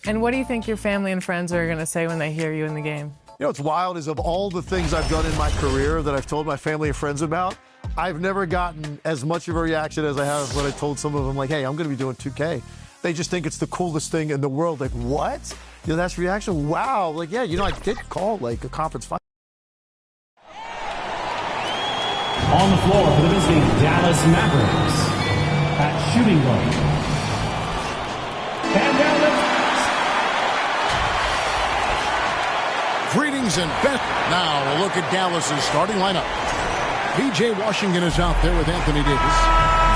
And what do you think your family and friends are going to say when they hear you in the game? You know what's wild is of all the things I've done in my career that I've told my family and friends about, I've never gotten as much of a reaction as I have when I told some of them, like, hey, I'm going to be doing 2K. They just think it's the coolest thing in the world. Like, what? You know, that's reaction? Wow. Like, yeah, you know, I did call, like, a conference final. On the floor for the visiting Dallas Mavericks at shooting guard. And now Greetings and best. Now a look at Dallas's starting lineup. P.J. Washington is out there with Anthony Davis.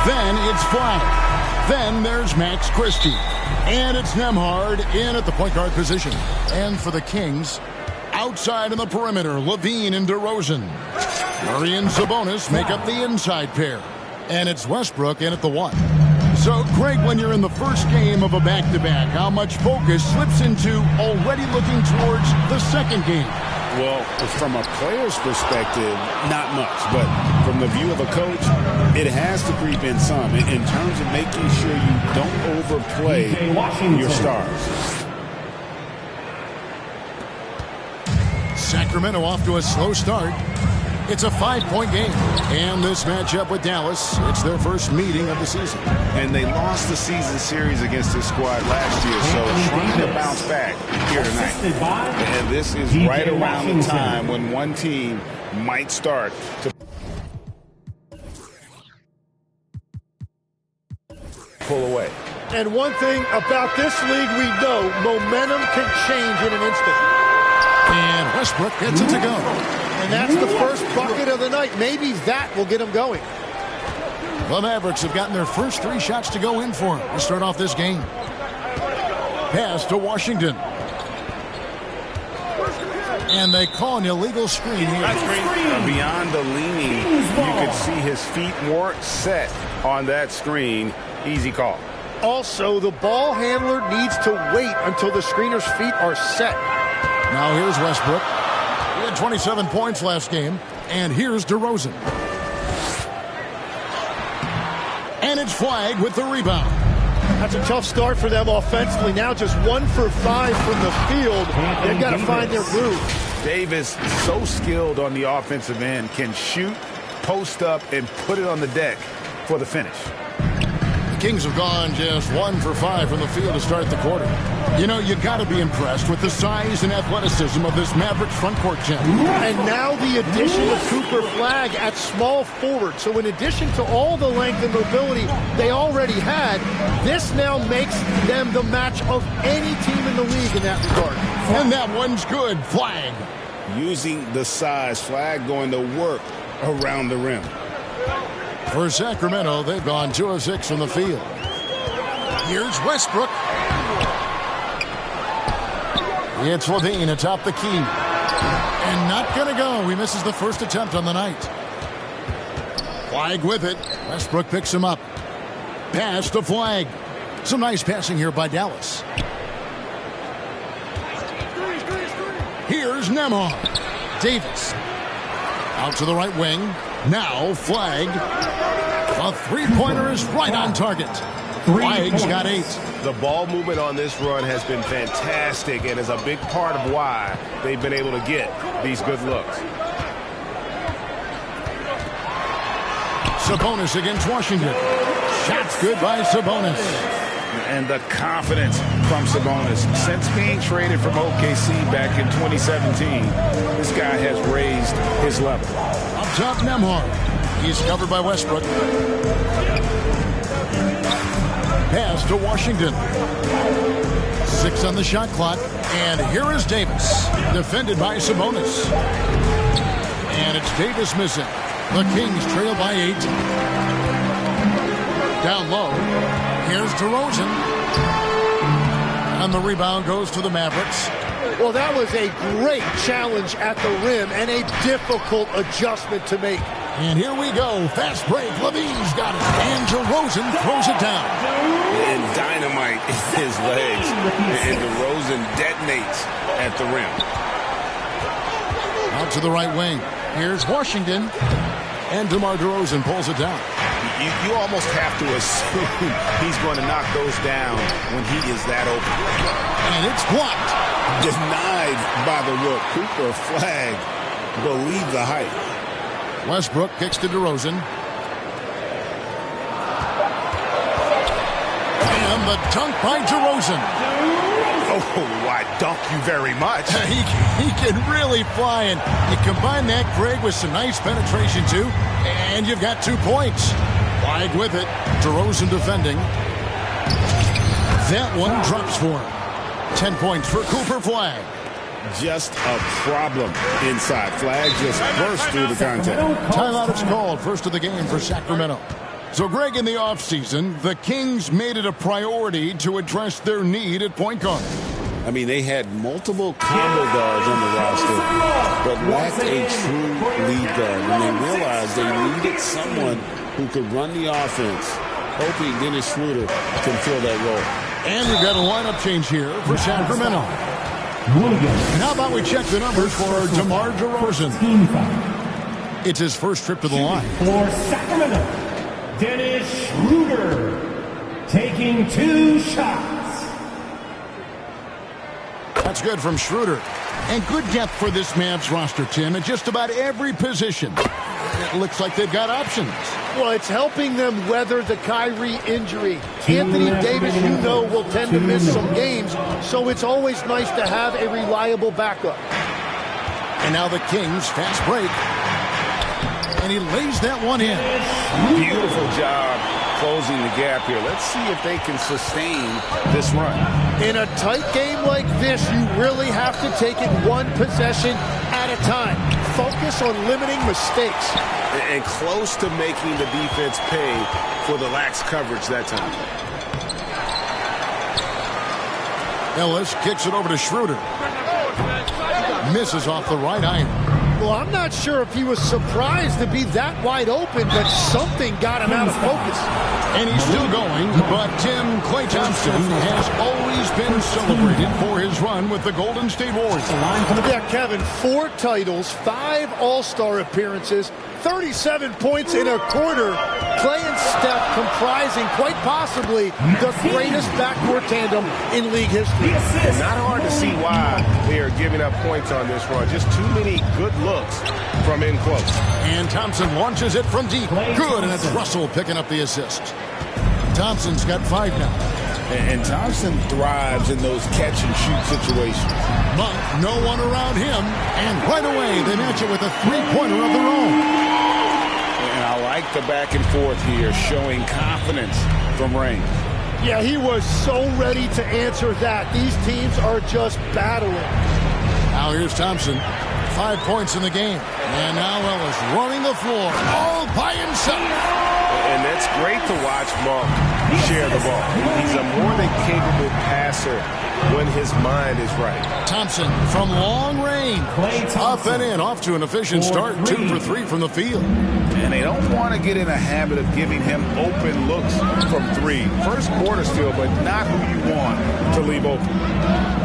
Then it's Flag. Then there's Max Christie. And it's Nembhard in at the point guard position. And for the Kings, outside in the perimeter, Levine and DeRozan. Murray and Sabonis make up the inside pair. And it's Westbrook in at the 1. So, Greg, when you're in the first game of a back-to-back, how much focus slips into already looking towards the second game? Well, from a player's perspective, not much. But from the view of a coach, it has to creep in some in terms of making sure you don't overplay your stars. Sacramento off to a slow start. It's a 5-point game. And this matchup with Dallas, it's their first meeting of the season. And they lost the season series against this squad last year, so trying to bounce back here tonight. And this is right around the time when one team might start to pull away. And one thing about this league we know, momentum can change in an instant. And Westbrook gets it to go. And that's the first bucket of the night. Maybe that will get them going. The Mavericks have gotten their first 3 shots to go in for them to start off this game. Pass to Washington. And they call an illegal screen here. Beyond the leaning, you could see his feet more set on that screen. Easy call. Also, the ball handler needs to wait until the screener's feet are set. Now here's Westbrook. He had 27 points last game. And here's DeRozan. And it's Flag with the rebound. That's a tough start for them offensively. Now just 1 for 5 from the field. They've got to find their groove. Davis, so skilled on the offensive end, can shoot, post up, and put it on the deck for the finish. Kings have gone just 1 for 5 from the field to start the quarter. You know, you got to be impressed with the size and athleticism of this Mavericks front court gem. And now the addition of Cooper Flag at small forward. So in addition to all the length and mobility they already had, this now makes them the match of any team in the league in that regard. And that one's good. Flag. Using the size, Flag going to work around the rim. For Sacramento, they've gone 2 of 6 from the field. Here's Westbrook. It's Levine atop the key. And not going to go. He misses the first attempt on the night. Flag with it. Westbrook picks him up. Pass to Flag. Some nice passing here by Dallas. Here's Nembhard. Davis. Out to the right wing. Now Flag. A three-pointer is right on target. Flag's got 8. The ball movement on this run has been fantastic and is a big part of why they've been able to get these good looks. Sabonis against Washington. Shots good by Sabonis. And the confidence from Sabonis. Since being traded from OKC back in 2017, this guy has raised his level. Up top, Nembhard. He's covered by Westbrook. Pass to Washington. 6 on the shot clock. And here is Davis. Defended by Sabonis. And it's Davis missing. The Kings trail by 8. Down low. Here's DeRozan. And the rebound goes to the Mavericks. Well, that was a great challenge at the rim and a difficult adjustment to make. And here we go. Fast break. Levine's got it. And DeRozan throws it down. And dynamite in his legs. And DeRozan detonates at the rim. Out to the right wing. Here's Washington. And DeMar DeRozan pulls it down. You almost have to assume he's going to knock those down when he is that open. And it's blocked. Denied by the rook. Cooper Flagg believed the height. Westbrook kicks to DeRozan. And the dunk by DeRozan. Oh, I dunk you very much. He can really fly, and you combine that, Greg, with some nice penetration, too, and you've got 2 points. Flagg with it. DeRozan defending. That one drops for him. 10 points for Cooper Flagg. Just a problem inside. Flagg just burst through the contact. Timeout is called. First of the game for Sacramento. So, Greg, in the offseason, the Kings made it a priority to address their need at point guard. I mean, they had multiple combo guards on the roster, but lacked a true lead guard. And they realized they needed someone who could run the offense, hoping Dennis Schroeder can fill that role. And we've got a lineup change here for Sacramento. And how about we check the numbers for DeMar DeRozan? It's his first trip to the line. For Sacramento, Dennis Schroeder taking 2 shots. That's good from Schroeder. And good depth for this Mavs roster, Tim, at just about every position. It looks like they've got options. Well, it's helping them weather the Kyrie injury. Anthony Davis, you know, will tend to miss some games, so it's always nice to have a reliable backup. And now the Kings, fast break. And he lays that one in. Beautiful job closing the gap here. Let's see if they can sustain this run. In a tight game like this, you really have to take it one possession at a time. Focus on limiting mistakes. And close to making the defense pay for the lax coverage that time. Ellis kicks it over to Schroeder. Misses off the right iron. Well, I'm not sure if he was surprised to be that wide open, but something got him out of focus. And he's still going, but Tim, Klay Thompson has always been celebrated for his run with the Golden State Warriors. Yeah, Kevin, 4 titles, 5 All-Star appearances, 37 points in a quarter. Klay and Steph comprising quite possibly the greatest backcourt tandem in league history. Not hard to see why they are giving up points on this run. Just too many good looks from in close. And Thompson launches it from deep. Good, and it's Russell picking up the assist. Thompson's got 5 now. And Thompson thrives in those catch-and-shoot situations. Monk, no one around him, and right away they match it with a 3-pointer of their own. And I like the back and forth here, showing confidence from Rain. Yeah, he was so ready to answer that. These teams are just battling. Now here's Thompson. 5 points in the game. And now Ellis running the floor all by himself. And that's great to watch Monk share the ball. He's a more than capable passer when his mind is right. Thompson from long range. Up and in, off to an efficient start. 2 for 3 from the field. And they don't want to get in a habit of giving him open looks from 3. First quarter still, but not who you want to leave open.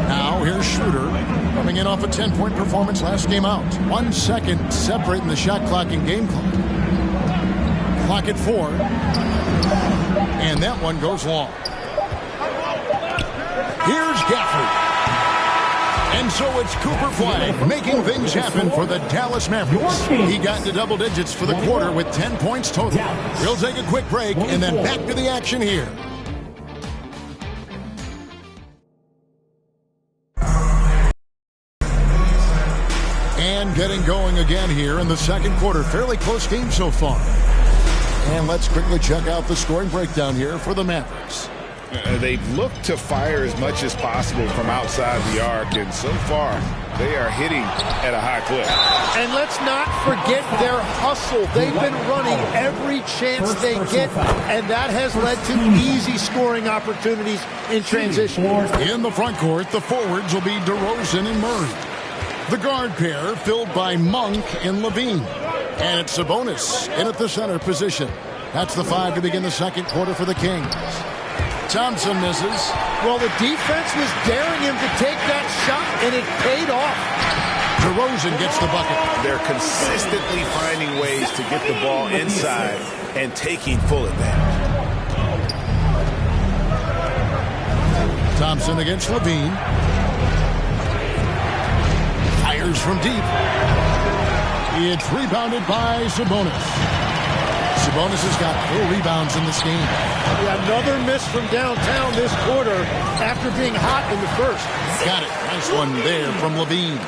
Now here's Schroeder coming in off a 10-point performance last game out. 1 second separating the shot clock and game clock. Clock at 4. And that one goes long. Here's Gafford. And so it's Cooper Flagg making things happen for the Dallas Mavericks. He got into double digits for the quarter with 10 points total. We'll take a quick break and then back to the action here. And getting going again here in the second quarter. Fairly close game so far. And let's quickly check out the scoring breakdown here for the Mavericks. They've looked to fire as much as possible from outside the arc, and so far they are hitting at a high clip. And let's not forget their hustle. They've been running every chance they get, and that has led to easy scoring opportunities in transition. In the front court, the forwards will be DeRozan and Murray. The guard pair filled by Monk and Levine. And it's Sabonis in at the center position. That's the 5 to begin the second quarter for the Kings. Thompson misses. Well, the defense was daring him to take that shot, and it paid off. DeRozan gets the bucket. They're consistently finding ways to get the ball inside and taking full advantage. Thompson against Levine. Fires from deep. It's rebounded by Sabonis. Sabonis has got 4 rebounds in this game. Yeah, another miss from downtown this quarter after being hot in the first. Got it. Nice one there from Levine.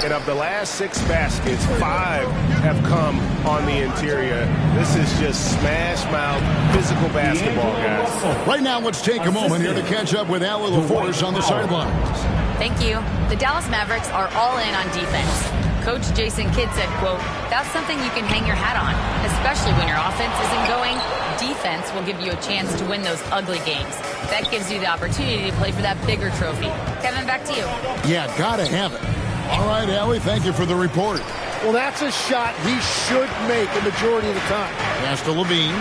And of the last 6 baskets, 5 have come on the interior. This is just smash-mouth physical basketball, guys. Right now, let's take a moment here to catch up with Allie LaForce on the sidelines. Thank you. The Dallas Mavericks are all in on defense. Coach Jason Kidd said, quote, "That's something you can hang your hat on, especially when your offense isn't going. Defense will give you a chance to win those ugly games. That gives you the opportunity to play for that bigger trophy." Kevin, back to you. Yeah, gotta have it. All right, Allie, thank you for the report. Well, that's a shot he should make a majority of the time. Pass to Levine.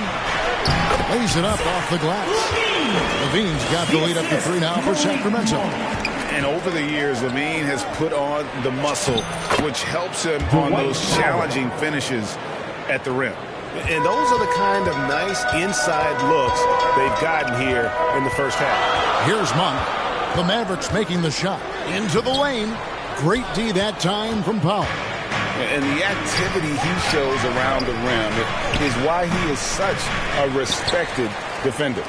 Lays it up off the glass. Levine's got the lead up to 3 now for Sacramento. And over the years, Levine has put on the muscle, which helps him on those challenging finishes at the rim. And those are the kind of nice inside looks they've gotten here in the first half. Here's Monk. The Mavericks making the shot. Into the lane. Great D that time from Powell. And the activity he shows around the rim is why he is such a respected defender.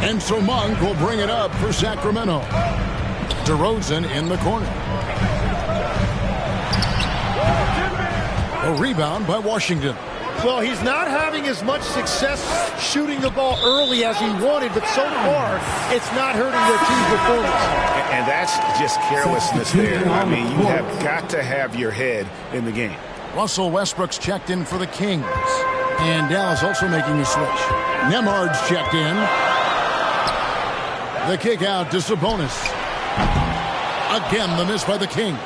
And so Monk will bring it up for Sacramento. DeRozan in the corner. A rebound by Washington. Well, he's not having as much success shooting the ball early as he wanted, but so far, it's not hurting their team's performance. And that's just carelessness there. I mean, you have got to have your head in the game. Russell Westbrook's checked in for the Kings. And Dallas also making a switch. Nembhard's checked in. The kick out to Sabonis. Again, the miss by the Kings.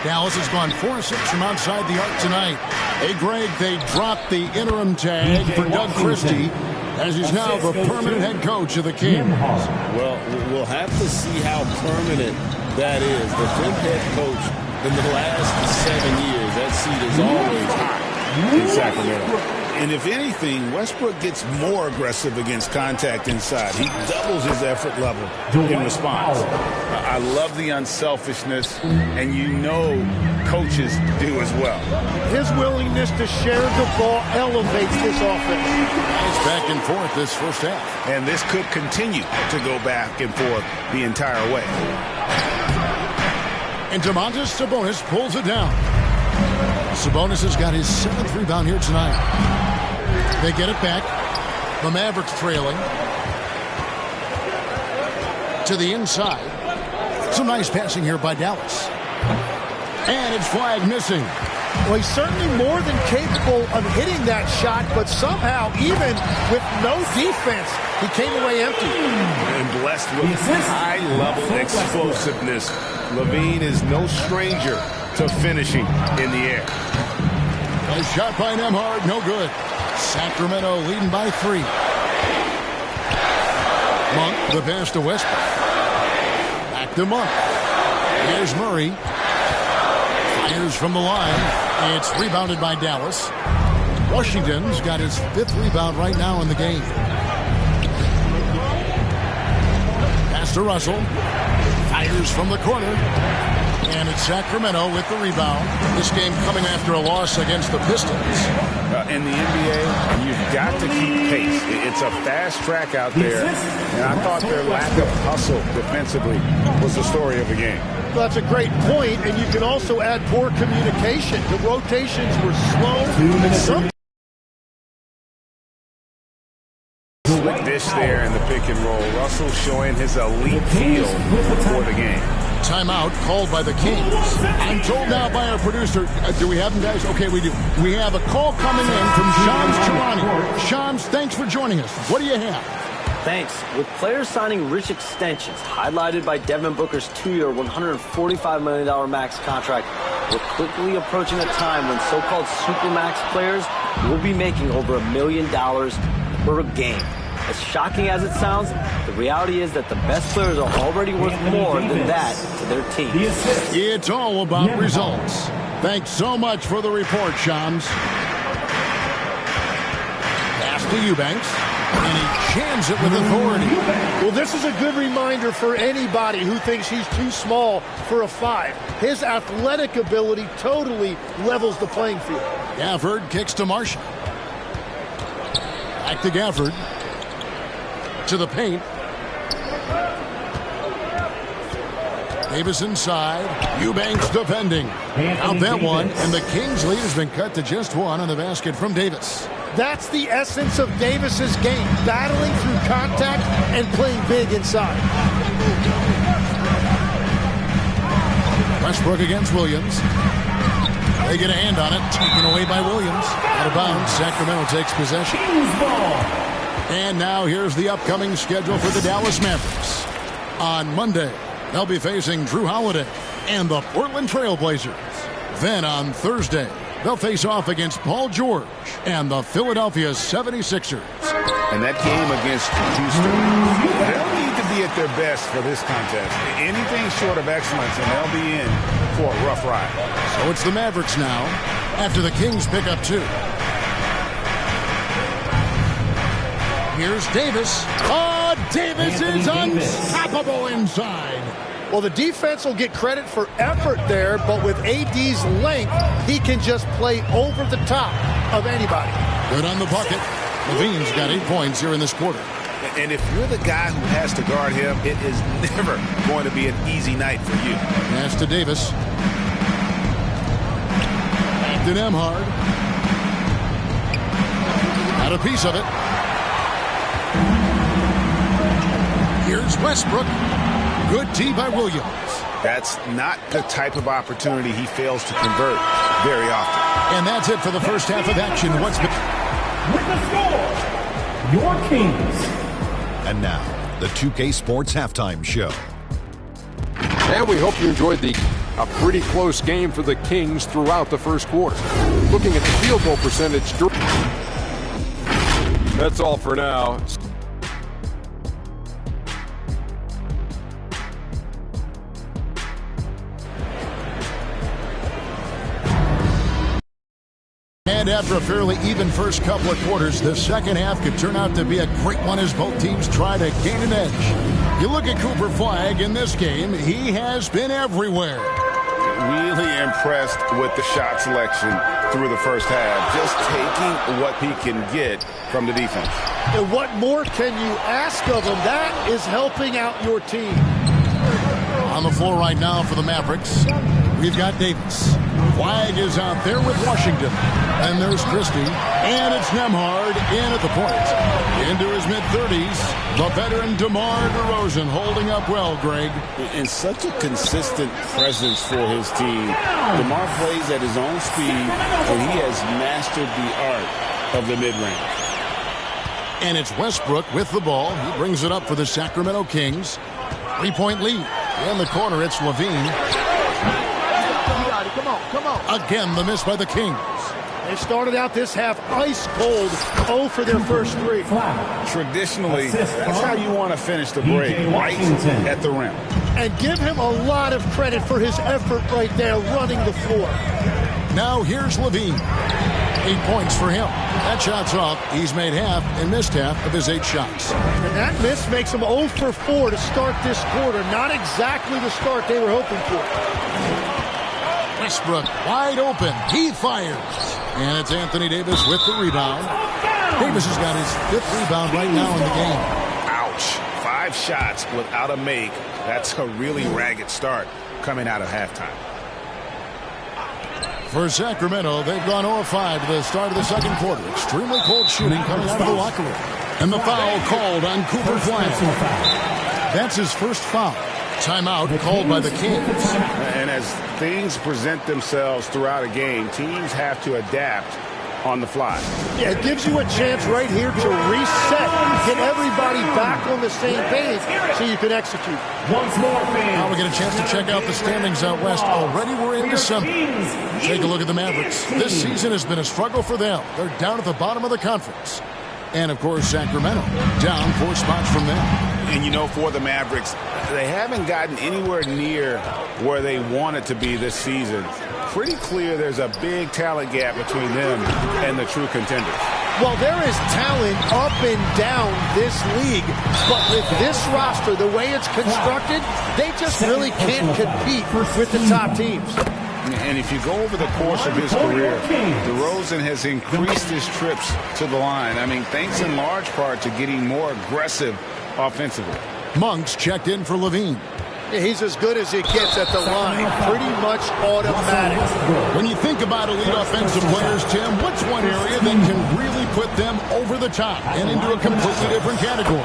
Dallas has gone 4 of 6 from outside the arc tonight. Hey, Greg, they dropped the interim tag for Doug Christie as he's now the permanent head coach of the Kings. Well, we'll have to see how permanent that is. The 5th head coach in the last 7 years, that seat is always hot in Sacramento. And if anything, Westbrook gets more aggressive against contact inside. He doubles his effort level in response. I love the unselfishness, and you know coaches do as well. His willingness to share the ball elevates this offense. It's back and forth this first half. And this could continue to go back and forth the entire way. And Domantas Sabonis pulls it down. Sabonis has got his 7th rebound here tonight. They get it back. The Mavericks trailing. To the inside. Some nice passing here by Dallas. And it's flag missing. Well, he's certainly more than capable of hitting that shot, but somehow, even with no defense, he came away empty. And blessed with high-level explosiveness, Levine is no stranger to finishing in the air. A shot by Nembhard, no good. Sacramento leading by 3. Monk, the pass to Westbrook. Back to Monk. Here's Murray. Fires from the line. It's rebounded by Dallas. Washington's got his 5th rebound right now in the game. Pass to Russell. Fires from the corner. And it's Sacramento with the rebound. This game coming after a loss against the Pistons. In the NBA, you've got to keep pace. It's a fast track out there. And I thought their lack of hustle defensively was the story of the game. Well, that's a great point, and you can also add poor communication. The rotations were slow. Slick dish there in the pick and roll. Russell showing his elite feel for the game. Timeout called by the Kings. I'm told now by our producer, do we have them, guys? Okay, we do. We have a call coming in from Shams Charania. Shams, thanks for joining us. What do you have? Thanks. With players signing rich extensions, highlighted by Devin Booker's 2-year, $145 million max contract, we're quickly approaching a time when so-called supermax players will be making over $1 million per game. As shocking as it sounds, the reality is that the best players are already worth more than that to their team. It's all about results. Thanks so much for the report, Shams. Pass to Eubanks, and he jams it with authority. Well, this is a good reminder for anybody who thinks he's too small for a 5. His athletic ability totally levels the playing field. Gafford kicks to Marshall. Back to Gafford. To the paint. Davis inside. Eubanks defending. Out that one, and the Kings' lead has been cut to just 1 on the basket from Davis. That's the essence of Davis's game, battling through contact and playing big inside. Westbrook against Williams. They get a hand on it, taken away by Williams. Out of bounds, Sacramento takes possession. And now here's the upcoming schedule for the Dallas Mavericks. On Monday, they'll be facing Drew Holiday and the Portland Trail Blazers. Then on Thursday, they'll face off against Paul George and the Philadelphia 76ers. And that game against Houston, they'll need to be at their best for this contest. Anything short of excellence, and they'll be in for a rough ride. So it's the Mavericks now, after the Kings pick up 2. Here's Davis. Oh, Davis is unstoppable inside. Well, the defense will get credit for effort there, but with AD's length, he can just play over the top of anybody. Good on the bucket. Levine's got 8 points here in this quarter. And if you're the guy who has to guard him, it is never going to be an easy night for you. Pass to Davis. Back to Nembhard. Got a piece of it. Here's Westbrook. Good tee by Williams. That's not the type of opportunity he fails to convert very often. And that's it for the first half of action. With the score, your Kings. And now, the 2K Sports Halftime Show. And we hope you enjoyed a pretty close game for the Kings throughout the first quarter. Looking at the field goal percentage. That's all for now. And after a fairly even first couple of quarters, the second half could turn out to be a great one as both teams try to gain an edge. You look at Cooper Flagg in this game, he has been everywhere. Really impressed with the shot selection through the first half, just taking what he can get from the defense. And what more can you ask of him? That is helping out your team. On the floor right now for the Mavericks, we've got Davis. Flagg is out there with Washington. And there's Christie. And it's Nembhard in at the point. Into his mid-30s, the veteran DeMar DeRozan holding up well, Greg. And such a consistent presence for his team. DeMar plays at his own speed, and he has mastered the art of the mid-range. And it's Westbrook with the ball. He brings it up for the Sacramento Kings. 3-point lead. In the corner, it's Levine. Come on. Again, the miss by the Kings. They started out this half ice cold, 0 for their first 3. Traditionally, that's how you want to finish the break, right at the rim. And give him a lot of credit for his effort right there running the floor. Now here's Levine. 8 points for him. That shot's off. He's made half and missed half of his 8 shots. And that miss makes him 0 for 4 to start this quarter. Not exactly the start they were hoping for. Westbrook wide open. He fires. And it's Anthony Davis with the rebound. Davis has got his 5th rebound right now in the game. Ouch. 5 shots without a make. That's a really ragged start coming out of halftime. For Sacramento, they've gone 0-5 to the start of the second quarter. Extremely cold shooting coming out of the locker room. And the foul called on Cooper Flagg. That's his first foul. Timeout called by the Kings. And as things present themselves throughout a game, teams have to adapt on the fly. Yeah, it gives you a chance right here to reset, get everybody back on the same page so you can execute. Once more, fans. Now we get a chance to check out the standings out west. Already we're in December. Take a look at the Mavericks. This season has been a struggle for them. They're down at the bottom of the conference. And, of course, Sacramento down 4 spots from them. And, you know, for the Mavericks, they haven't gotten anywhere near where they wanted to be this season. Pretty clear there's a big talent gap between them and the true contenders. Well, there is talent up and down this league, but with this roster, the way it's constructed, they just really can't compete with the top teams. And if you go over the course of his career, DeRozan has increased his trips to the line. I mean, thanks in large part to getting more aggressive offensively. Monk's checked in for Levine. He's as good as it gets at the line. Pretty much automatic. When you think about elite offensive players, Tim, what's one area that can really put them over the top and into a completely different category?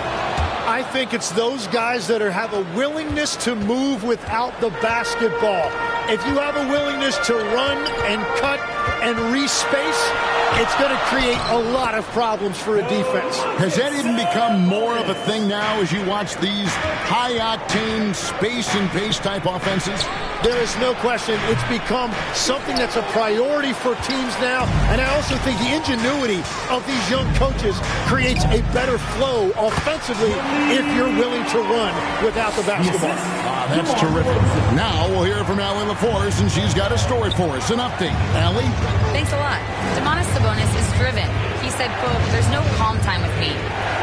I think it's those guys that have a willingness to move without the basketball. If you have a willingness to run and cut and respace, it's going to create a lot of problems for a defense. Has that even become more of a thing now as you watch these high-octane space and pace type offenses? There is no question. It's become something that's a priority for teams now. And I also think the ingenuity of these young coaches creates a better flow offensively if you're willing to run without the basketball. That's terrific. Now we'll hear from Allie LaForce, and she's got a story for us. An update. Allie? Thanks a lot. Domantas Sabonis is driven. He said, quote, "There's no calm time with me.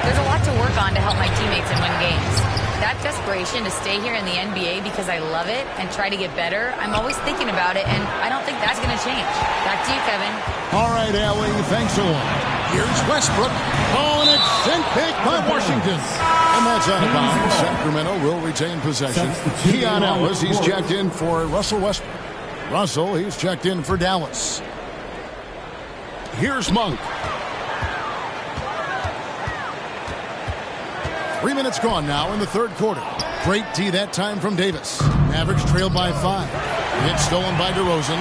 There's a lot to work on to help my teammates and win games. That desperation to stay here in the NBA because I love it and try to get better, I'm always thinking about it, and I don't think that's going to change." Back to you, Kevin. All right, Allie, thanks a lot. Here's Westbrook. Oh, and it's sent back by Washington. And that's out of bounds. Sacramento will retain possession. Keon Ellis, he's checked in for Russell Westbrook. Russell, he's checked in for Dallas. Here's Monk. 3 minutes gone now in the third quarter. Great D that time from Davis. Mavericks trailed by 5. Hit stolen by DeRozan.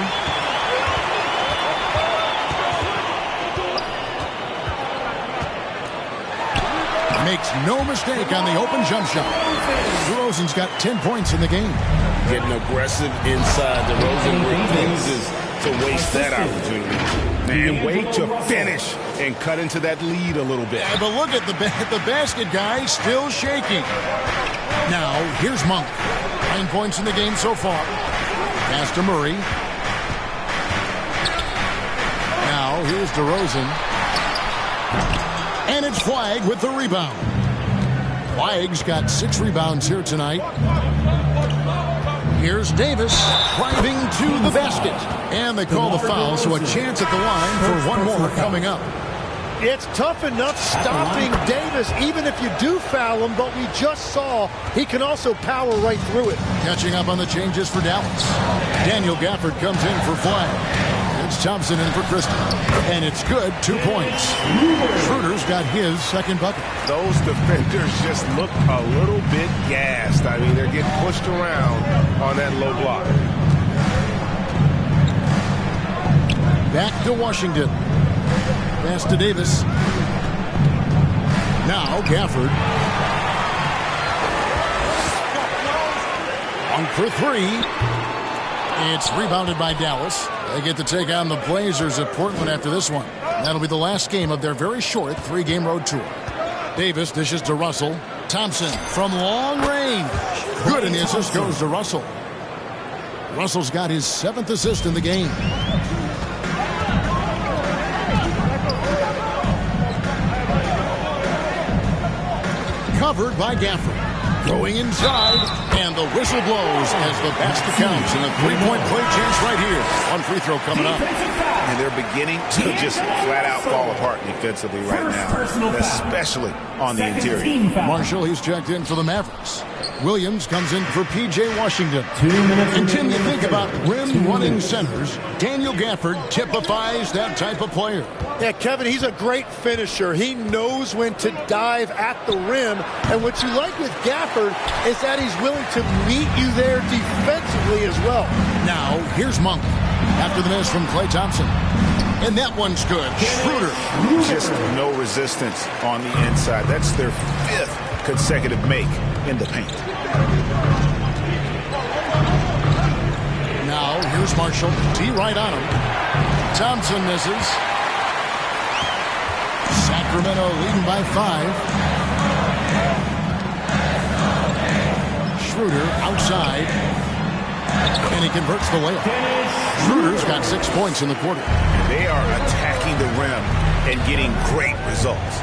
Makes no mistake on the open jump shot. DeRozan's got 10 points in the game. Getting aggressive inside. DeRozan refuses to waste that opportunity. And wait to finish and cut into that lead a little bit. Yeah, but look at the basket guy still shaking. Now, here's Monk. 9 points in the game so far. Pass to Murray. Now, here's DeRozan. And it's Flagg with the rebound. Flagg's got 6 rebounds here tonight. Here's Davis driving to the basket. And they call the foul, so a chance at the line for one more coming up. It's tough enough stopping Davis, even if you do foul him, but we just saw he can also power right through it. Catching up on the changes for Dallas. Daniel Gafford comes in for Flagg. It's Thompson in for Christie. And it's good, 2 points. Schroeder's got his second bucket. Those defenders just look a little bit gassed. I mean, they're getting pushed around on that low block. Back to Washington. Pass to Davis. Now Gafford. On for 3. It's rebounded by Dallas. They get to take on the Blazers at Portland after this one. That'll be the last game of their very short 3-game road tour. Davis dishes to Russell. Thompson from long range. Good, and the assist goes to Russell. Russell's got his 7th assist in the game. Covered by Gafford. Going inside, and the whistle blows as the basket counts, and a 3-point play chance right here. One free throw coming up. And they're beginning to just flat out fall apart defensively right now, especially on the interior. Marshall, he's checked in for the Mavericks. Williams comes in for P.J. Washington. And Tim, you think about rim-running centers, Daniel Gafford typifies that type of player. Yeah, Kevin, he's a great finisher. He knows when to dive at the rim. And what you like with Gafford is that he's willing to meet you there defensively as well. Now, here's Monk after the miss from Klay Thompson. And that one's good. Schroeder. Just no resistance on the inside. That's their 5th consecutive make in the paint. Now, here's Marshall. T right on him. Thompson misses. Sacramento leading by 5. Schroeder outside. And he converts the layup. Schroeder's got 6 points in the quarter. They are attacking the rim and getting great results.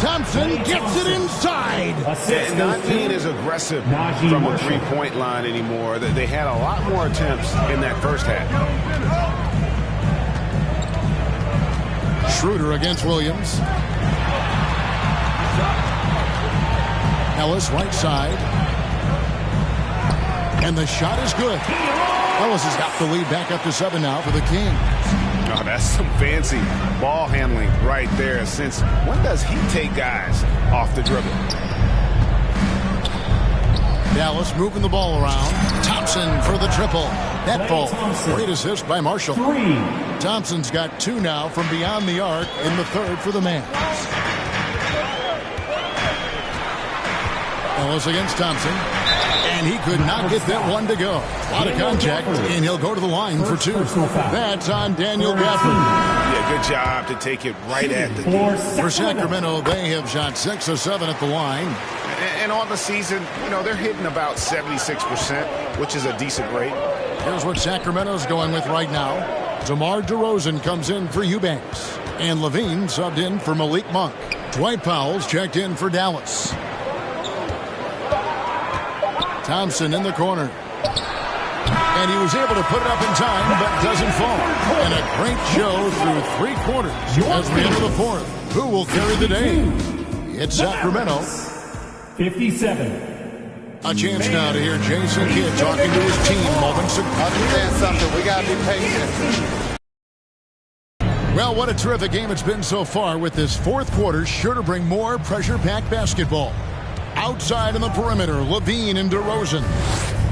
Thompson gets it inside. And not being as aggressive from the three-point line anymore. They had a lot more attempts in that first half. Schroeder against Williams. Ellis right side. And the shot is good. Ellis has got the lead back up to 7 now for the Kings. Oh, that's some fancy ball handling right there. Since when does he take guys off the dribble? Dallas moving the ball around. Thompson for the triple. That ball. Great assist by Marshall. Thompson's got 2 now from beyond the arc in the third for the Mavs. Ellis against Thompson. And he could not get that one to go. A lot of contact, and he'll go to the line for 2. That's on Daniel Gafford. Yeah, good job to take it right at the game. For Sacramento, they have shot 6 of 7 at the line. And on the season, you know, they're hitting about 76%, which is a decent rate. Here's what Sacramento's going with right now. DeMar DeRozan comes in for Eubanks. And Levine subbed in for Malik Monk. Dwight Powell's checked in for Dallas. Thompson in the corner. And he was able to put it up in time, but doesn't fall. And a great show through 3 quarters as we enter the 4th. Who will carry the day? It's Sacramento. 57. A chance now to hear Jason Kidd talking to his team moments ago. Understand something. We got to be patient. Well, what a terrific game it's been so far, with this 4th quarter sure to bring more pressure-packed basketball. Outside in the perimeter, Levine and DeRozan.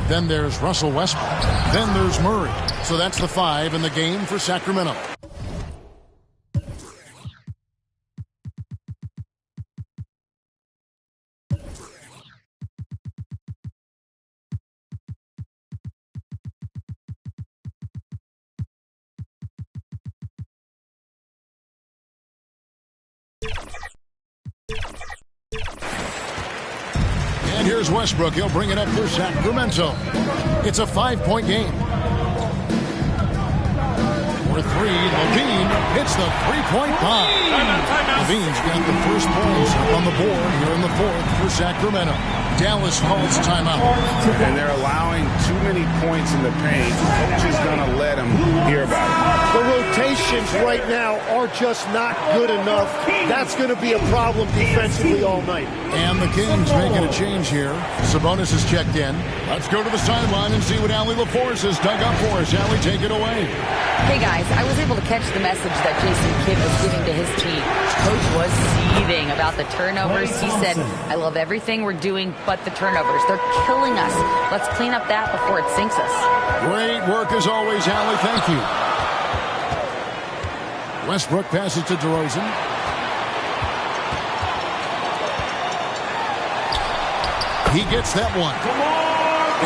Then there's Russell Westbrook. Then there's Murray. So that's the 5 in the game for Sacramento. And here's Westbrook. He'll bring it up for Sacramento. It's a 5-point game. For 3, Levine hits the 3-point bomb. Levine's got the first points up on the board here in the 4th for Sacramento. Dallas calls timeout. And they're allowing too many points in the paint. Coach is going to let them hear about it. The rotations right now are just not good enough. That's going to be a problem defensively all night. And the Kings making a change here. Sabonis is checked in. Let's go to the sideline and see what Allie LaForce has dug up for us. Allie, take it away. Hey guys, I was able to catch the message that Jason Kidd was giving to his team. Coach was seething about the turnovers. He said, I love everything we're doing but the turnovers. They're killing us. Let's clean up that before it sinks us. Great work as always, Allie. Thank you. Westbrook passes to DeRozan. He gets that one.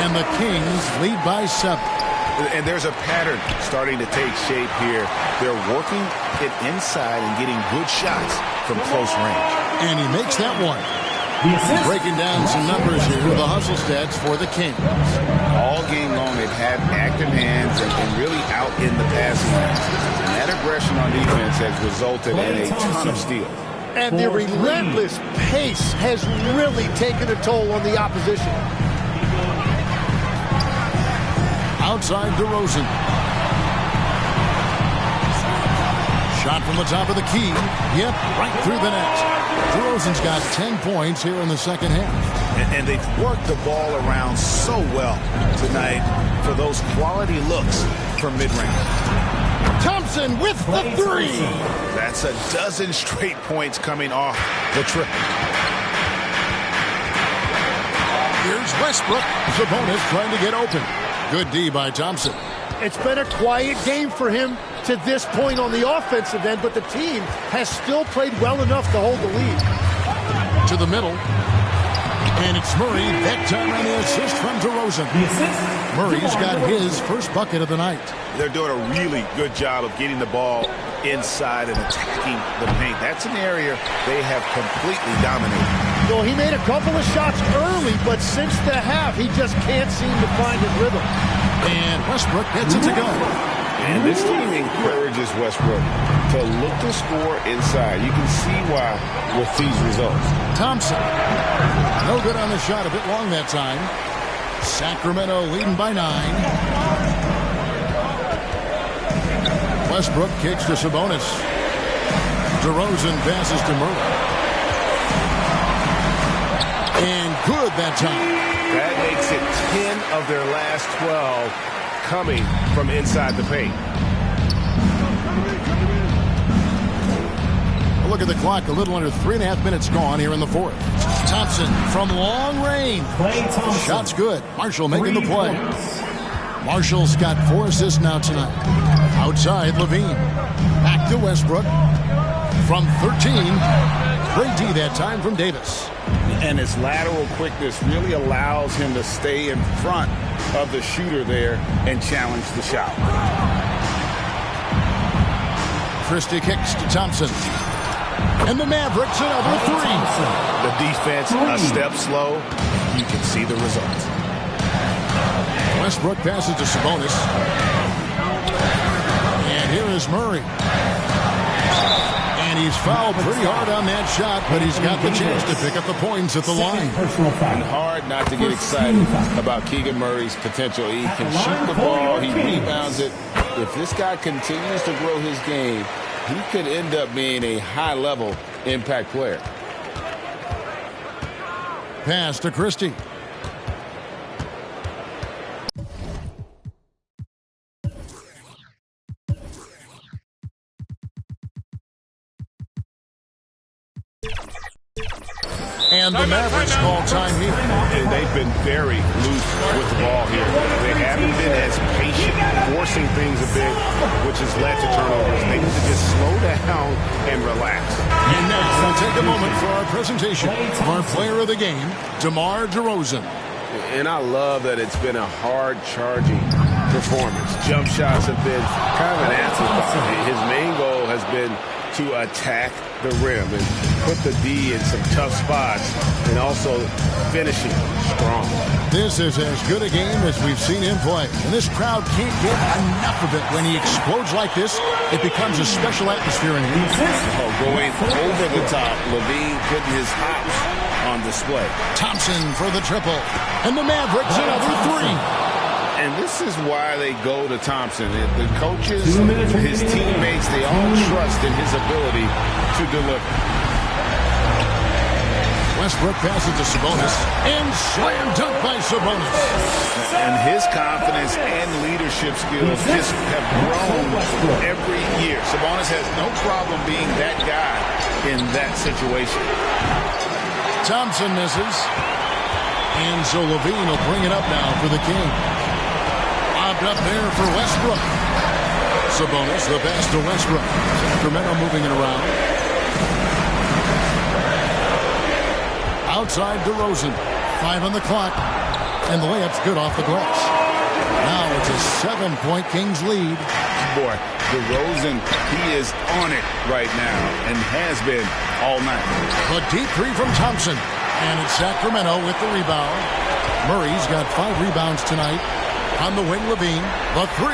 And the Kings lead by 7. And there's a pattern starting to take shape here. They're working it inside and getting good shots from close range. And he makes that one. Breaking down some numbers here, the hustle stats for the Kings. All game long, they've had active hands and really out in the passing lanes. And that aggression on defense has resulted in a ton of steals. And the relentless pace has really taken a toll on the opposition. Outside DeRozan. Shot from the top of the key. Yep, right through the net. DeRozan's got 10 points here in the second half. And they've worked the ball around so well tonight for those quality looks from mid-range. Thompson with the 3. That's a dozen straight points coming off the trip. Here's Westbrook. Sabonis trying to get open. Good D by Thompson. It's been a quiet game for him to this point on the offensive end, but the team has still played well enough to hold the lead. To the middle. And it's Murray. That time on the assist from DeRozan. The assist Murray's got his first bucket of the night. They're doing a really good job of getting the ball inside and attacking the paint. That's an area they have completely dominated. Well, he made a couple of shots early, but since the half, he just can't seem to find his rhythm. And Westbrook gets it to go. And this team encourages Westbrook to look to score inside. You can see why with these results. Thompson. No good on the shot. A bit long that time. Sacramento leading by 9. Westbrook kicks to Sabonis. DeRozan passes to Murray. And good that time. That makes it 10 of their last 12 coming from inside the paint. Look at the clock. A little under 3.5 minutes gone here in the fourth. Thompson from long range. Shot's good. Marshall making the play. Marshall's got 4 assists now tonight. Outside, Levine. Back to Westbrook. From 13. Great D that time from Davis. And his lateral quickness really allows him to stay in front of the shooter there and challenge the shot. Christie kicks to Thompson. And the Mavericks another 3. The defense a step slow. You can see the results. Westbrook passes to Sabonis. And here is Murray. And he's fouled pretty hard on that shot, but he's got the chance to pick up the points at the line. And hard not to get excited about Keegan Murray's potential. He can shoot the ball. He rebounds it. If this guy continues to grow his game, he could end up being a high-level impact player. Pass to Christie. And the Mavericks call time here. And they've been very loose with the ball here. They haven't been as patient, forcing things a bit, which has led to turnovers. They need to just slow down and relax. And now we'll take a moment for our presentation of our player of the game, DeMar DeRozan. And I love that it's been a hard-charging performance. Jump shots have been kind of an afterthought. His main goal has been to attack the rim and put the D in some tough spots and also finishing strong. This is as good a game as we've seen him play. And this crowd can't get enough of it. When he explodes like this, it becomes a special atmosphere in here. Going over the top, Levine putting his hops on display. Thompson for the triple. And the Mavericks another 3. And this is why they go to Thompson. The coaches, his teammates, they all trust in his ability to deliver. Westbrook passes to Sabonis. And slam dunk by Sabonis. And his confidence and leadership skills just have grown every year. Sabonis has no problem being that guy in that situation. Thompson misses. And so Levine will bring it up now for the King. Up there for Westbrook. Sabonis, the pass to Westbrook. Sacramento moving it around. Outside DeRozan. 5 on the clock. And the layup's good off the glass. Now it's a 7-point Kings lead. Boy, DeRozan, he is on it right now and has been all night. A deep 3 from Thompson. And it's Sacramento with the rebound. Murray's got 5 rebounds tonight. On the wing, Levine. The 3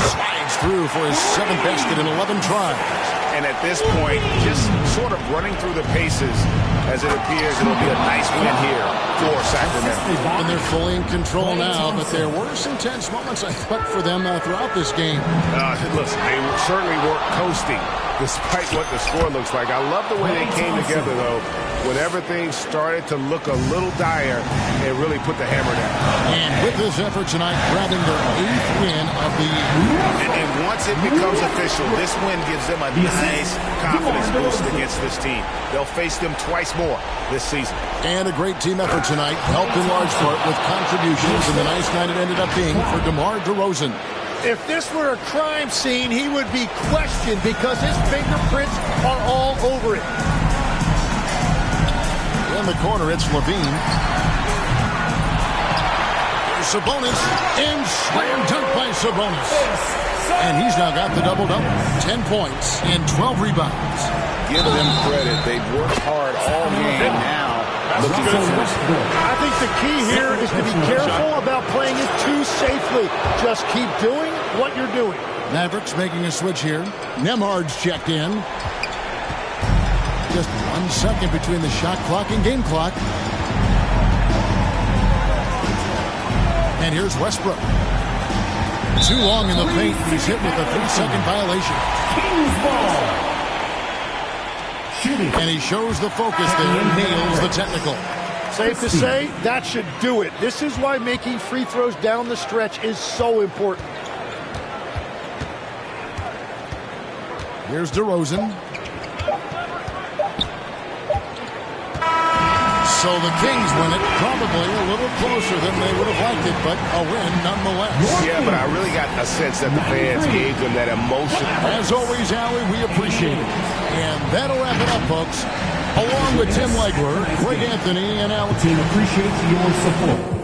slides through for his 7th basket in 11 tries. And at this point, just sort of running through the paces as it appears it'll be a nice win here for Sacramento. And they're fully in control now, but there were some tense moments, I thought, for them throughout this game. Listen, they certainly weren't coasting despite what the score looks like. I love the way they came together, though. Whenever things started to look a little dire, they really put the hammer down. And with this effort tonight, grabbing their 8th win of the year. And once it becomes official, this win gives them a nice confidence boost against this team. They'll face them twice more this season. And a great team effort tonight, helped in large part with contributions, and the nice night it ended up being for DeMar DeRozan. If this were a crime scene, he would be questioned because his fingerprints are all over it. In the corner, it's Levine. Sabonis, and slam dunk by Sabonis. And he's now got the double-double. 10 points and 12 rebounds. Give them credit. They've worked hard all game now. Looking for I think the key here is to be careful about playing it too safely. Just keep doing what you're doing. Mavericks making a switch here. Nembhard's checked in. Just 1 second between the shot clock and game clock. And here's Westbrook. Too long in the paint. He's hit with a 3-second violation. Kings ball. And he shows the focus there and nails the technical. Safe to say, that should do it. This is why making free throws down the stretch is so important. Here's DeRozan. So the Kings win it, probably a little closer than they would have liked it, but a win nonetheless. Yeah, but I really got a sense that the fans gave them that emotion. As always, Allie, we appreciate it. And that'll wrap it up, folks. Along with Tim Legler, Greg Anthony, and Alex. Team appreciates your support.